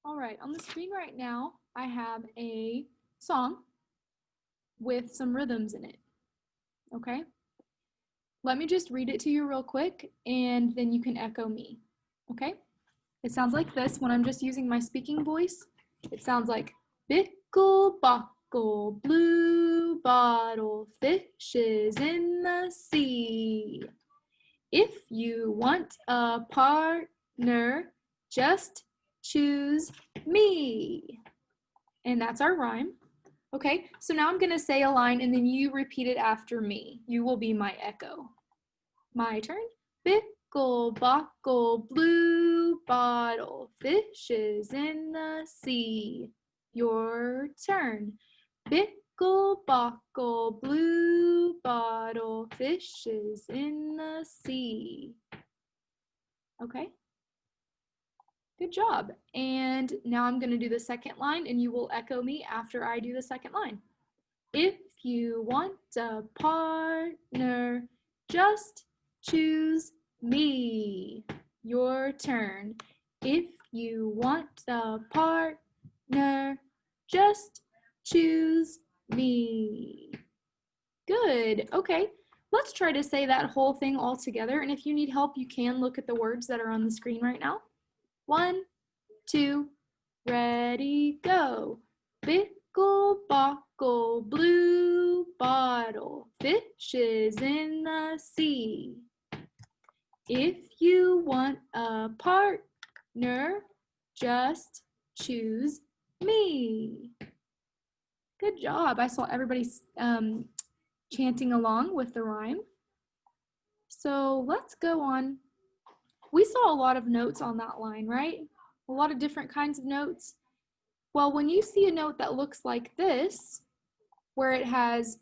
All right, on the screen right now, I have a song with some rhythms in it, okay? Let me just read it to you real quick, and then you can echo me, okay? It sounds like this when I'm just using my speaking voice. It sounds like, bickle, bockle, blue bottle, fishes in the sea. If you want a partner, just choose me. And that's our rhyme. Okay, so now I'm going to say a line and then you repeat it after me. You will be my echo. My turn. Bickle, bockle, blue bottle, fishes in the sea. Your turn. Bickle, bockle, blue bottle, fishes in the sea. Okay? Good job. And now I'm going to do the second line and you will echo me after I do the second line. If you want a partner, just choose me. Your turn. If you want a partner, just choose me. Good. Okay. Let's try to say that whole thing all together. And if you need help, you can look at the words that are on the screen right now. 1, 2, ready, go. Bickle, bockle, blue bottle, fishes in the sea. If you want a partner, just choose me. Good job. I saw everybody chanting along with the rhyme. So let's go on. We saw a lot of notes on that line, right? A lot of different kinds of notes. Well, when you see a note that looks like this, where it has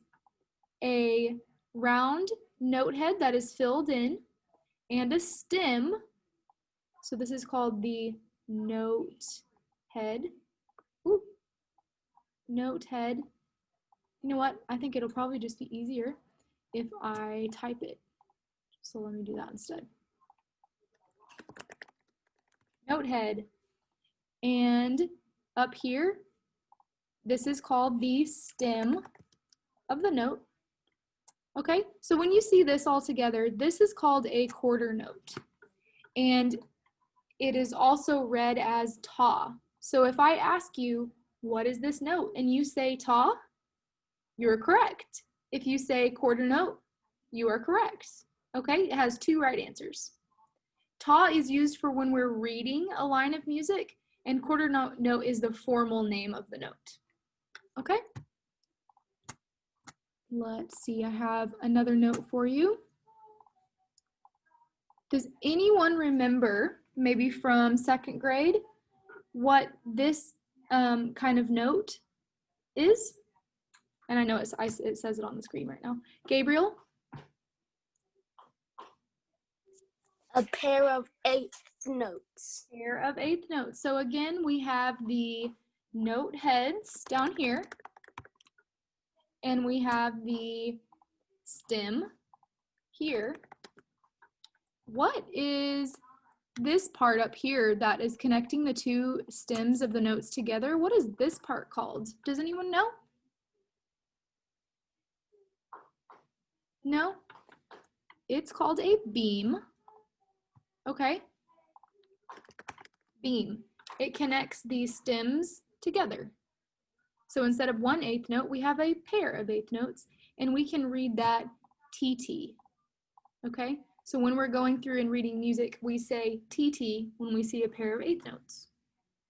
a round note head that is filled in and a stem, so this is called the note head. Ooh, note head. You know what? I think it'll probably just be easier if I type it. So let me do that instead. Note head. And up here, this is called the stem of the note. Okay, so when you see this all together, this is called a quarter note. And it is also read as ta. So if I ask you, what is this note? And you say ta, you're correct. If you say quarter note, you are correct. Okay, it has 2 right answers. Ta is used for when we're reading a line of music, and quarter note is the formal name of the note. Okay? Let's see, I have another note for you. Does anyone remember, maybe from 2nd grade, what this kind of note is? And I know it says it on the screen right now. Gabriel? A pair of 8th notes. Pair of 8th notes. So again, we have the note heads down here, and we have the stem here. What is this part up here that is connecting the 2 stems of the notes together? What is this part called? Does anyone know? No? It's called a beam. Okay? Beam. It connects these stems together. So instead of 1 8th note, we have a pair of 8th notes, and we can read that TT. Okay? So when we're going through and reading music, we say TT when we see a pair of 8th notes.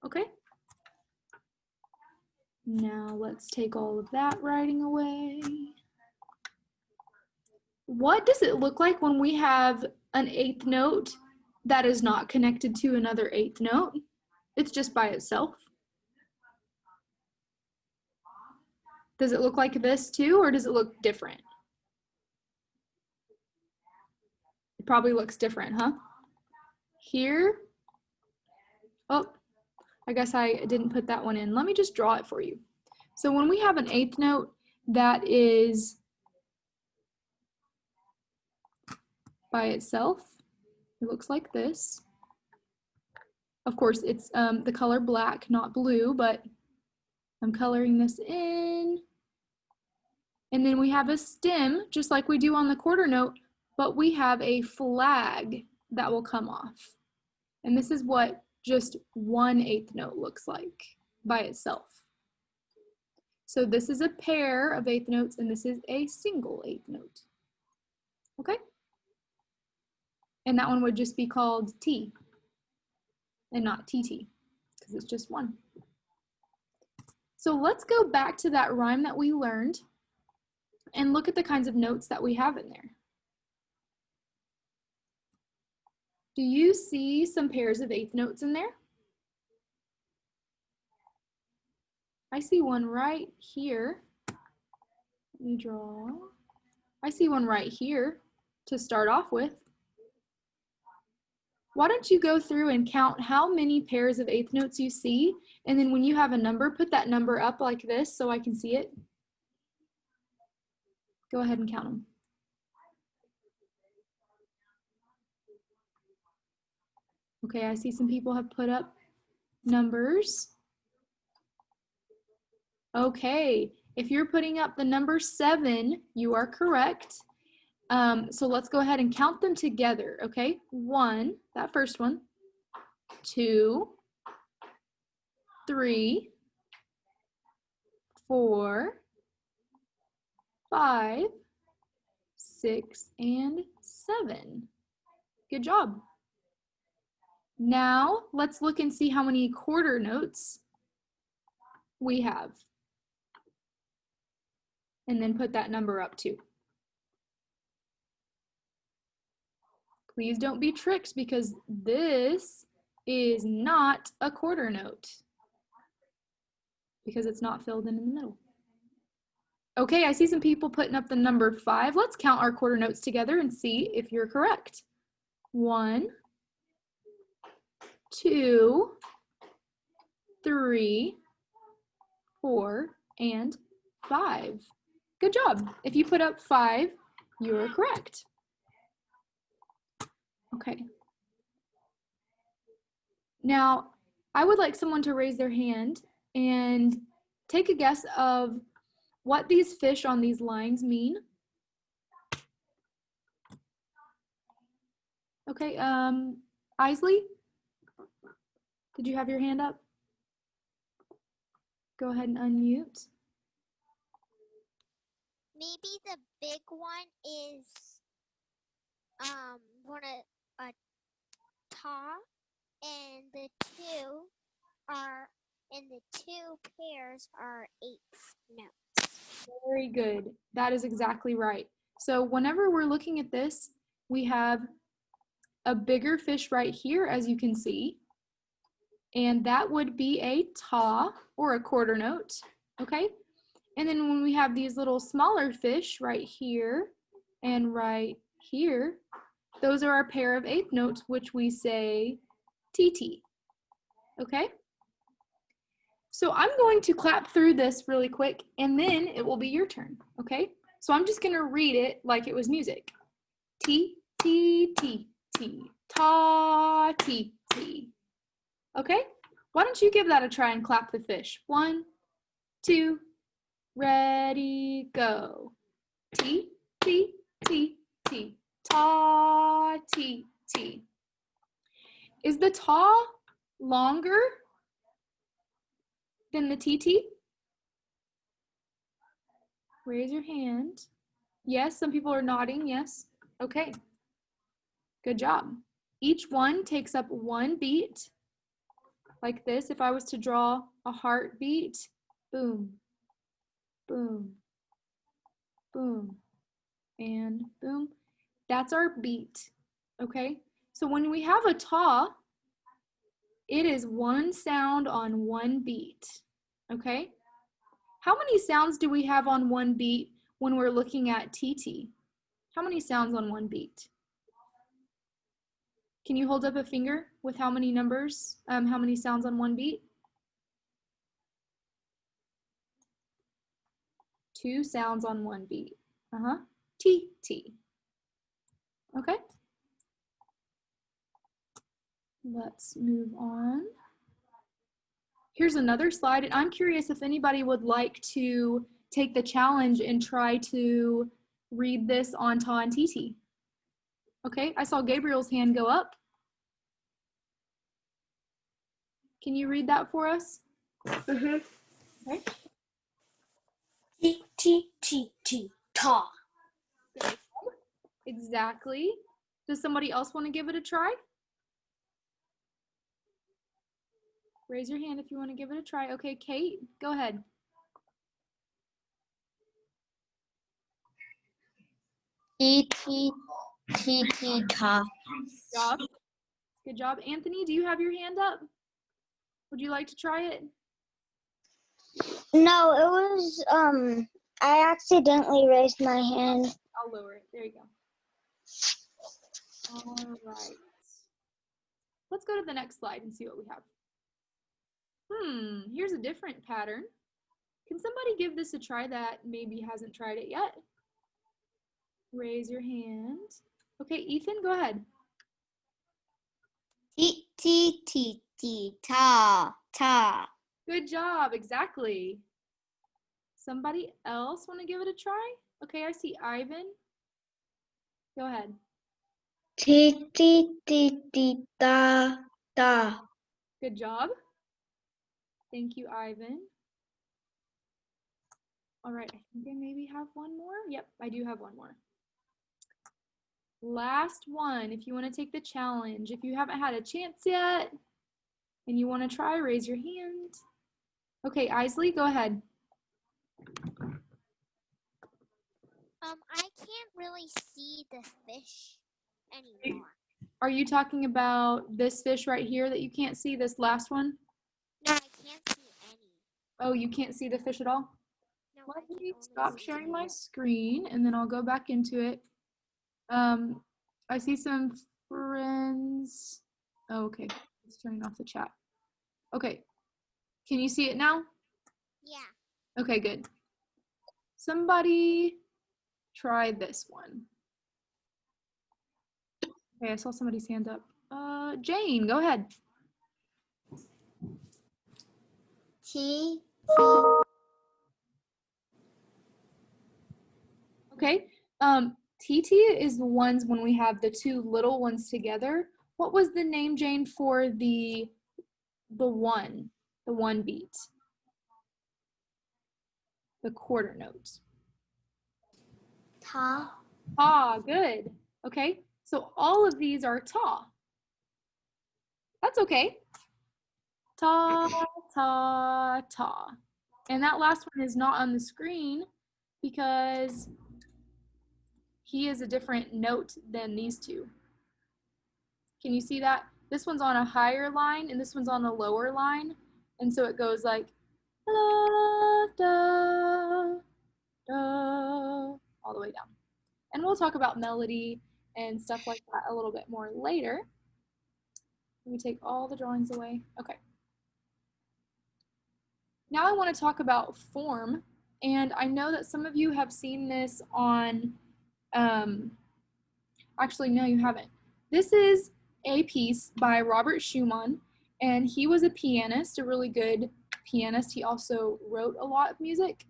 Okay? Now let's take all of that writing away. What does it look like when we have an 8th note that is not connected to another 8th note? It's just by itself. Does it look like this too, or does it look different? It probably looks different, huh? Here, oh, I guess I didn't put that one in. Let me just draw it for you. So when we have an 8th note that is by itself, it looks like this. Of course, it's the color black, not blue, but I'm coloring this in. And then we have a stem, just like we do on the quarter note, but we have a flag that will come off. And this is what just 1/8 note looks like by itself. So this is a pair of 1/8 notes, and this is a single 1/8 note. Okay? And that one would just be called T and not TT because it's just one. So let's go back to that rhyme that we learned and look at the kinds of notes that we have in there. Do you see some pairs of 1/8 notes in there? I see one right here. Let me draw. I see one right here to start off with. Why don't you go through and count how many pairs of 1/8 notes you see, and then when you have a number, put that number up like this so I can see it. Go ahead and count them. Okay, I see some people have put up numbers. Okay, if you're putting up the number 7, you are correct. So let's go ahead and count them together, okay? 1, that first one, 2, 3, 4, 5, 6, and 7. Good job. Now let's look and see how many quarter notes we have. And then put that number up too. Please don't be tricked because this is not a quarter note because it's not filled in the middle. Okay, I see some people putting up the number 5. Let's count our quarter notes together and see if you're correct. 1, 2, 3, 4, and 5. Good job. If you put up 5, you're correct. Okay. Now, I would like someone to raise their hand and take a guess of what these fish on these lines mean. Okay, Isley, did you have your hand up? Go ahead and unmute. Maybe the big one is a ta, and the two pairs are 1/8 notes. Very good. That is exactly right. So whenever we're looking at this, we have a bigger fish right here, as you can see, and that would be a ta or a quarter note, okay? And then when we have these little smaller fish right here and right here, those are our pair of 1/8 notes, which we say TT, okay? So I'm going to clap through this really quick, and then it will be your turn, okay? So I'm just gonna read it like it was music. T, T, T, T, ta, T, T. Okay? Why don't you give that a try and clap the fish? 1, 2, ready, go. T, T, T, T, ta, T, T. Is the ta longer than the TT? Raise your hand. Yes, some people are nodding, yes. Okay, good job. Each one takes up 1 beat, like this. If I was to draw a heartbeat, boom, boom, boom, and boom. That's our beat, okay? So when we have a ta, it is 1 sound on 1 beat, okay? How many sounds do we have on 1 beat when we're looking at TT? How many sounds on 1 beat? Can you hold up a finger with how many numbers, how many sounds on 1 beat? 2 sounds on 1 beat. T, T. Okay? Let's move on. Here's another slide, and I'm curious if anybody would like to take the challenge and try to read this on Ta and Titi. Okay, I saw Gabriel's hand go up. Can you read that for us? Mm-hmm. Okay. T, T, T, T, ta. Exactly. Does somebody else want to give it a try? Raise your hand if you want to give it a try. Okay, Kate, go ahead. T, T, T, T, ta. Good job. Good job. Anthony, do you have your hand up? Would you like to try it? No, it was, I accidentally raised my hand. I'll lower it. There you go. All right. Let's go to the next slide and see what we have. Here's a different pattern. Can somebody give this a try that maybe hasn't tried it yet? Raise your hand. Okay, Ethan, go ahead. T, T, T, T, ta, ta. Good job, exactly. Somebody else want to give it a try? Okay, I see Ivan. Go ahead. T, T, T, T, ta, ta. Good job. Thank you, Ivan. All right, I think I maybe have one more. Yep, I do have one more. Last one, if you want to take the challenge. If you haven't had a chance yet and you want to try, raise your hand. Okay, Isley, go ahead. I can't really see the fish anymore. Are you talking about this fish right here that you can't see, this last one? No, I can't see any. Oh, you can't see the fish at all? No, I Let can me only stop see sharing the- my screen and then I'll go back into it. I see some friends. Oh, okay, it's turning off the chat. Okay, can you see it now? Yeah. Okay, good. Somebody try this one. Okay, I saw somebody's hand up. Jane, go ahead. T, Okay, TT is the ones when we have the two little ones together. What was the name, Jane, for the one beat? The quarter notes. ta. Ta, good. Okay, so all of these are ta. That's okay. Ta, ta, ta. And that last one is not on the screen because he is a different note than these two. Can you see that? This one's on a higher line and this one's on a lower line. And so it goes like da, da, da, all the way down. And we'll talk about melody and stuff like that a little bit more later. Let me take all the drawings away. Okay. Now I want to talk about form. And I know that some of you have seen this on, actually, no, you haven't. This is a piece by Robert Schumann, and he was a pianist, a really good pianist. He also wrote a lot of music.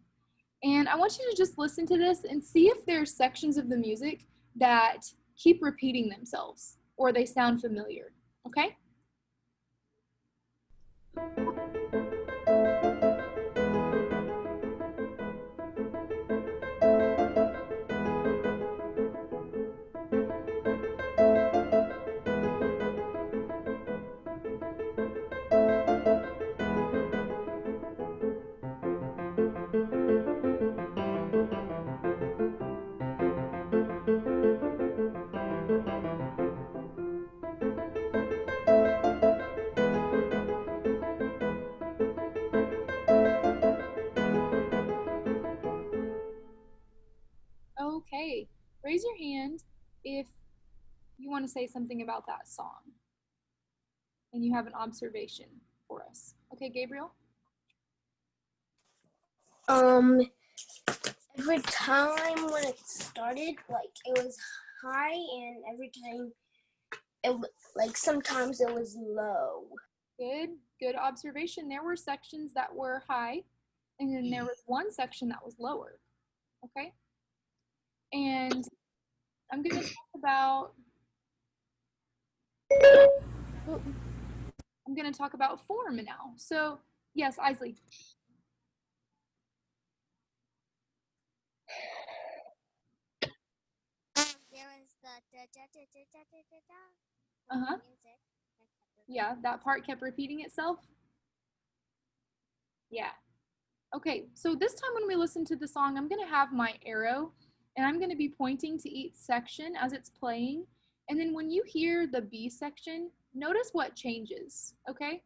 And I want you to just listen to this and see if there's sections of the music that keep repeating themselves or they sound familiar, okay? Okay, raise your hand if you want to say something about that song and you have an observation for us. Okay, Gabriel? Every time when it started, like it was high, and every time like sometimes it was low. Good observation. There were sections that were high, and then there was one section that was lower. Okay? And I'm going to talk about form now. So, yes, Isley. There was the Uh-huh. music. Yeah, that part kept repeating itself. Yeah. Okay, so this time when we listen to the song, I'm going to have my arrow, and I'm going to be pointing to each section as it's playing. And then when you hear the B section, notice what changes, okay?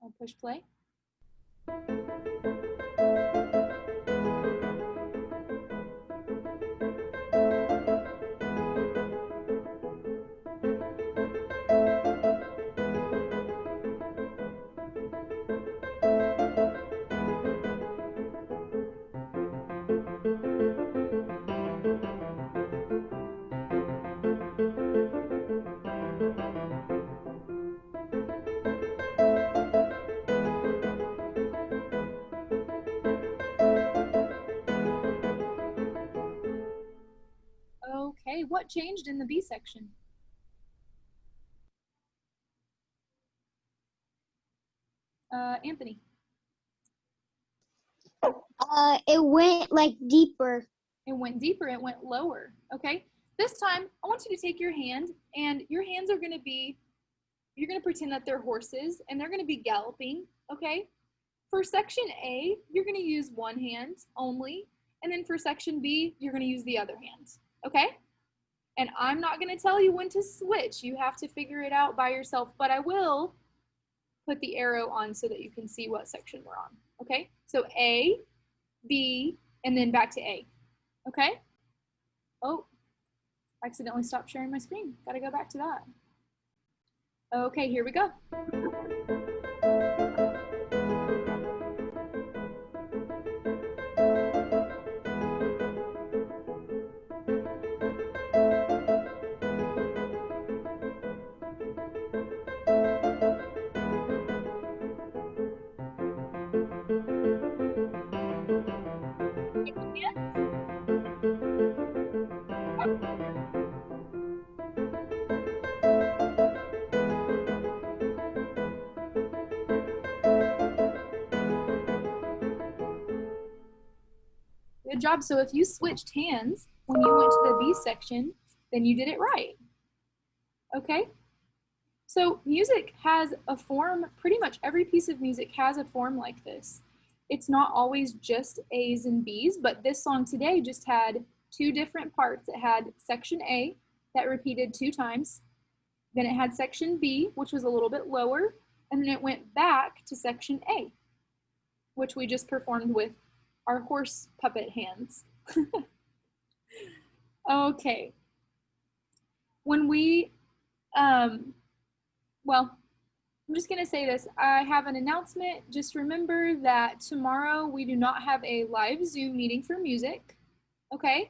I'll push play. Okay, what changed in the B section? Anthony. It went like deeper. It went deeper, it went lower, okay? This time, I want you to take your hand, and your hands are gonna be, you're gonna pretend that they're horses, and they're gonna be galloping, okay? For section A, you're gonna use one hand only, and then for section B, you're gonna use the other hand, okay? And I'm not gonna tell you when to switch. You have to figure it out by yourself, but I will put the arrow on so that you can see what section we're on, okay? So A, B, and then back to A, okay? Oh, I accidentally stopped sharing my screen. Gotta go back to that. Okay, here we go. Good job. So if you switched hands when you went to the B section, then you did it right. Okay? So music has a form, pretty much every piece of music has a form like this. It's not always just A's and B's, but this song today just had two different parts. It had section A that repeated 2 times. Then it had section B, which was a little bit lower. And then it went back to section A, which we just performed with our horse puppet hands. Okay. When we, well, I'm just gonna say this. I have an announcement. Just remember that tomorrow we do not have a live Zoom meeting for music, okay?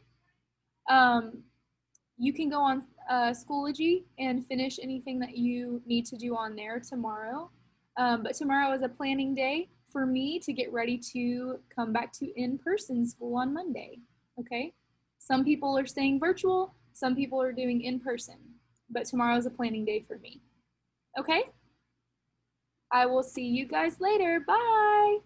You can go on Schoology and finish anything that you need to do on there tomorrow. But tomorrow is a planning day for me to get ready to come back to in-person school on Monday, okay? Some people are staying virtual, some people are doing in-person, but tomorrow is a planning day for me, okay? I will see you guys later, bye!